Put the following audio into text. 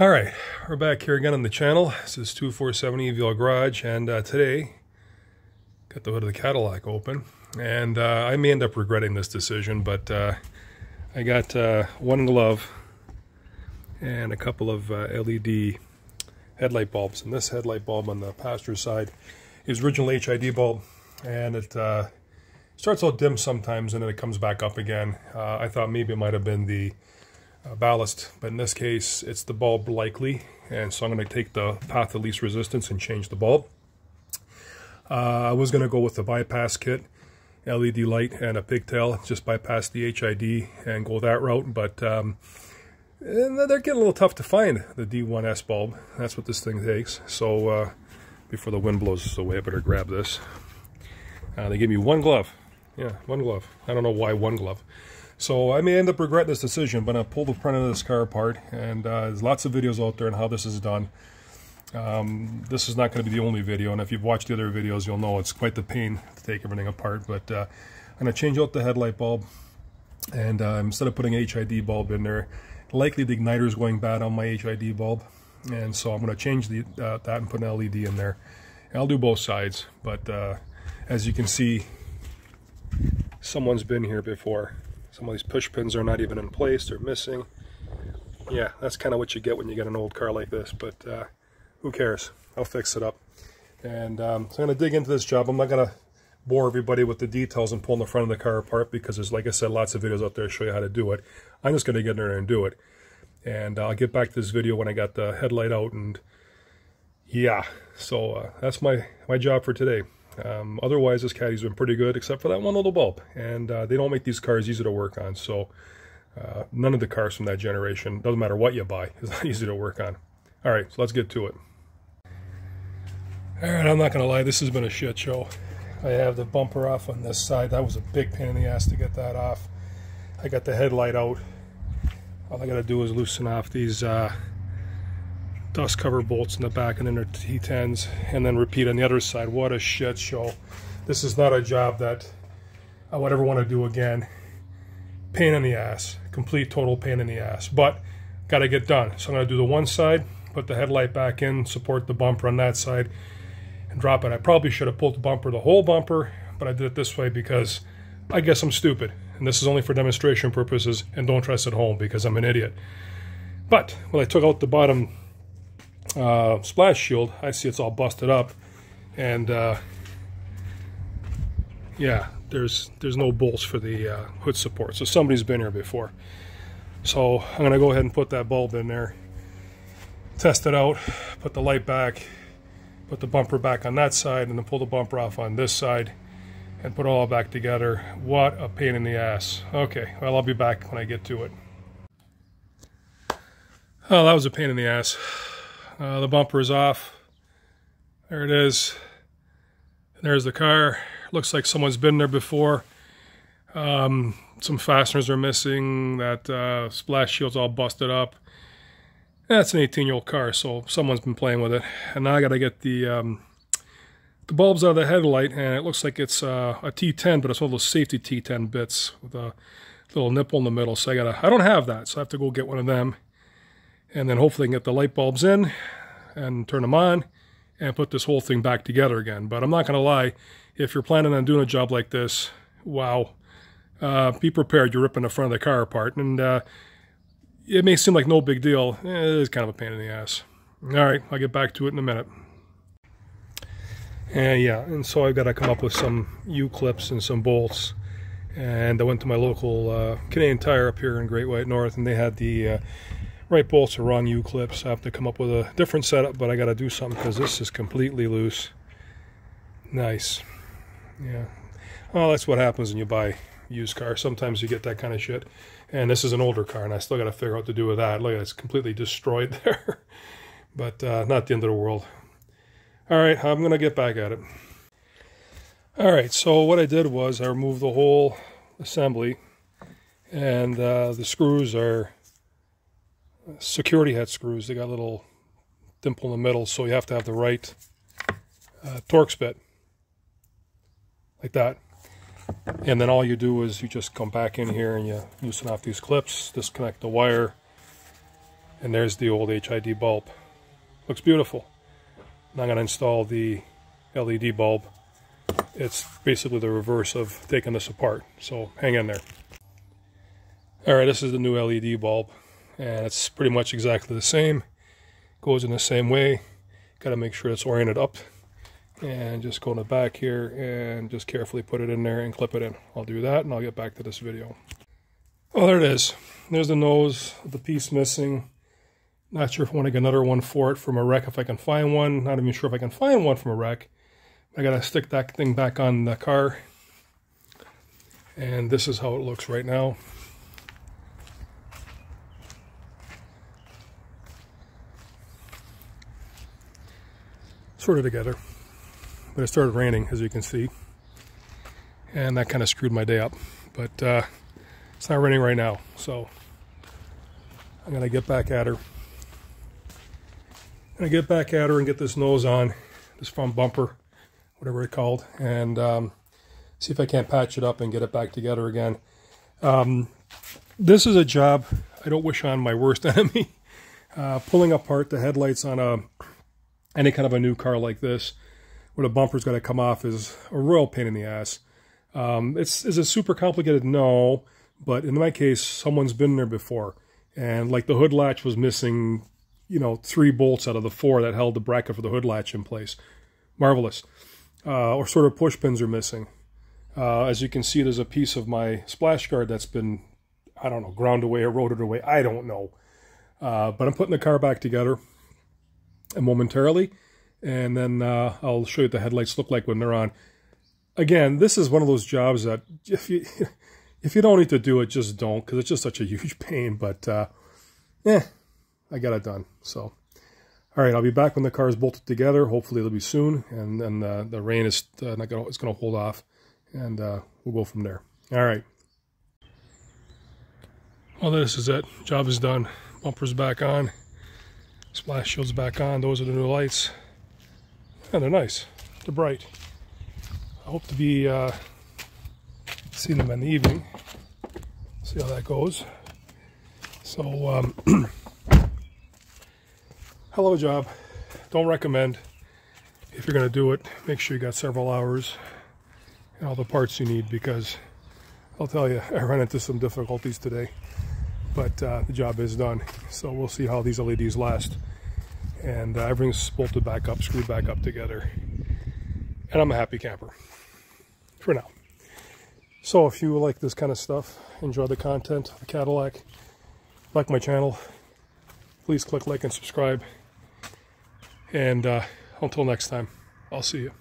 All right, we're back here again on the channel. This is 247 EVL Garage, and today got the hood of the Cadillac open, and I may end up regretting this decision, but I got one glove and a couple of LED headlight bulbs, and this headlight bulb on the passenger side is original HID bulb, and it starts out dim sometimes and then it comes back up again. I thought maybe it might have been the ballast, but in this case it's the bulb likely, and so I'm going to take the path of least resistance and change the bulb. I was going to go with the bypass kit, LED light and a pigtail, just bypass the HID and go that route, but they're getting a little tough to find, the D1S bulb. That's what this thing takes. So before the wind blows away, I better grab this. They gave me one glove. Yeah, one glove. I don't know why one glove. So I may end up regretting this decision, but I'll pull the front of this car apart, and there's lots of videos out there on how this is done. This is not going to be the only video, and if you've watched the other videos, you'll know it's quite the pain to take everything apart. But I'm going to change out the headlight bulb, and instead of putting HID bulb in there, likely the igniter is going bad on my HID bulb, and so I'm going to change that and put an LED in there. And I'll do both sides, but as you can see, someone's been here before. Some of these push pins are not even in place, they're missing. Yeah, that's kind of what you get when you get an old car like this, but who cares? I'll fix it up. And so I'm going to dig into this job. I'm not going to bore everybody with the details and pulling the front of the car apart, because there's, like I said, lots of videos out there to show you how to do it. I'm just going to get in there and do it. And I'll get back to this video when I got the headlight out, and yeah, so that's my job for today. Otherwise, this Caddy's been pretty good, except for that one little bulb, and they don't make these cars easy to work on, so none of the cars from that generation, doesn't matter what you buy, is not easy to work on. Alright, so let's get to it. Alright, I'm not going to lie, this has been a shit show. I have the bumper off on this side. That was a big pain in the ass to get that off. I got the headlight out. All I got to do is loosen off these dust cover bolts in the back, and then they're T10s, and then repeat on the other side. What a shit show. This is not a job that I would ever want to do again. Pain in the ass. Complete total pain in the ass, but got to get done. So I'm going to do the one side, put the headlight back in, support the bumper on that side, and drop it. I probably should have pulled the bumper, the whole bumper, but I did it this way because I guess I'm stupid, and this is only for demonstration purposes, and don't try this at home because I'm an idiot. But when I took out the bottom splash shield, I see it's all busted up, and yeah, there's no bolts for the hood support, so somebody's been here before. So I'm going to go ahead and put that bulb in there, test it out, put the light back, put the bumper back on that side, and then pull the bumper off on this side and put it all back together. What a pain in the ass. Okay, well, I'll be back when I get to it. Oh, that was a pain in the ass. The bumper is off. There it is. There's the car. Looks like someone's been there before. Some fasteners are missing. That splash shield's all busted up. That's an 18-year-old car, so someone's been playing with it. And now I got to get the bulbs out of the headlight, and it looks like it's a T10, but it's one of those safety T10 bits with a little nipple in the middle. So I don't have that, so I have to go get one of them. And then hopefully I can get the light bulbs in and turn them on and put this whole thing back together again. But I'm not going to lie, if you're planning on doing a job like this, wow, be prepared. You're ripping the front of the car apart. And it may seem like no big deal. It is kind of a pain in the ass. All right, I'll get back to it in a minute. And yeah, and so I've got to come up with some U-clips and some bolts. And I went to my local Canadian Tire up here in Great White North, and they had the right bolts or wrong U-clips. I have to come up with a different setup, but I got to do something because this is completely loose. Nice. Yeah. Well, that's what happens when you buy used cars. Sometimes you get that kind of shit. And this is an older car, and I still got to figure out what to do with that. Look, it's completely destroyed there. But not the end of the world. All right, I'm going to get back at it. All right, so what I did was I removed the whole assembly, and the screws are security head screws. They got a little dimple in the middle, so you have to have the right Torx bit, like that. And then all you do is you just come back in here and you loosen off these clips, disconnect the wire, And there's the old HID bulb. Looks beautiful. Now I'm going to install the LED bulb. It's basically the reverse of taking this apart, so hang in there. Alright, this is the new LED bulb, and it's pretty much exactly the same. Goes in the same way. Got to make sure it's oriented up, and just go in the back here and just carefully put it in there and clip it in. I'll do that and I'll get back to this video. Oh, there it is. There's the nose, the piece missing. Not sure if I want to get another one for it from a wreck, if I can find one. Not even sure if I can find one from a wreck. I gotta stick that thing back on the car. And this is how it looks right now. Sort of together. But it started raining, as you can see. And that kind of screwed my day up. But it's not raining right now, so I'm gonna get back at her. I'm gonna get back at her and get this nose on, this front bumper, whatever it's called, and see if I can't patch it up and get it back together again. This is a job I don't wish on my worst enemy. Pulling apart the headlights on any kind of a new car like this, where the bumper's got to come off, is a real pain in the ass. Is it super complicated? No, but in my case, someone's been there before, and like the hood latch was missing, you know, 3 bolts out of the 4 that held the bracket for the hood latch in place. Marvelous. Or sort of push pins are missing. As you can see, there's a piece of my splash guard that's been, I don't know, ground away, eroded away, I don't know. But I'm putting the car back together momentarily, and then I'll show you what the headlights look like when they're on. Again, this is one of those jobs that if you don't need to do it, just don't, because it's just such a huge pain. But I got it done. So, all right, I'll be back when the car is bolted together. Hopefully it'll be soon, and then the rain is not gonna, it's going to hold off, and we'll go from there. All right. Well, this is it. Job is done. Bumper's back on. Splash shield's back on. Those are the new lights. Yeah, they're nice. They're bright. I hope to be seeing them in the evening. See how that goes. So, hell of a job. Don't recommend. If you're going to do it, make sure you got several hours and all the parts you need, because I'll tell you, I ran into some difficulties today. But the job is done. So we'll see how these LEDs last. And everything's bolted back up, screwed back up together. And I'm a happy camper. For now. So if you like this kind of stuff, enjoy the content of the Cadillac, like my channel, please click like and subscribe. And until next time, I'll see you.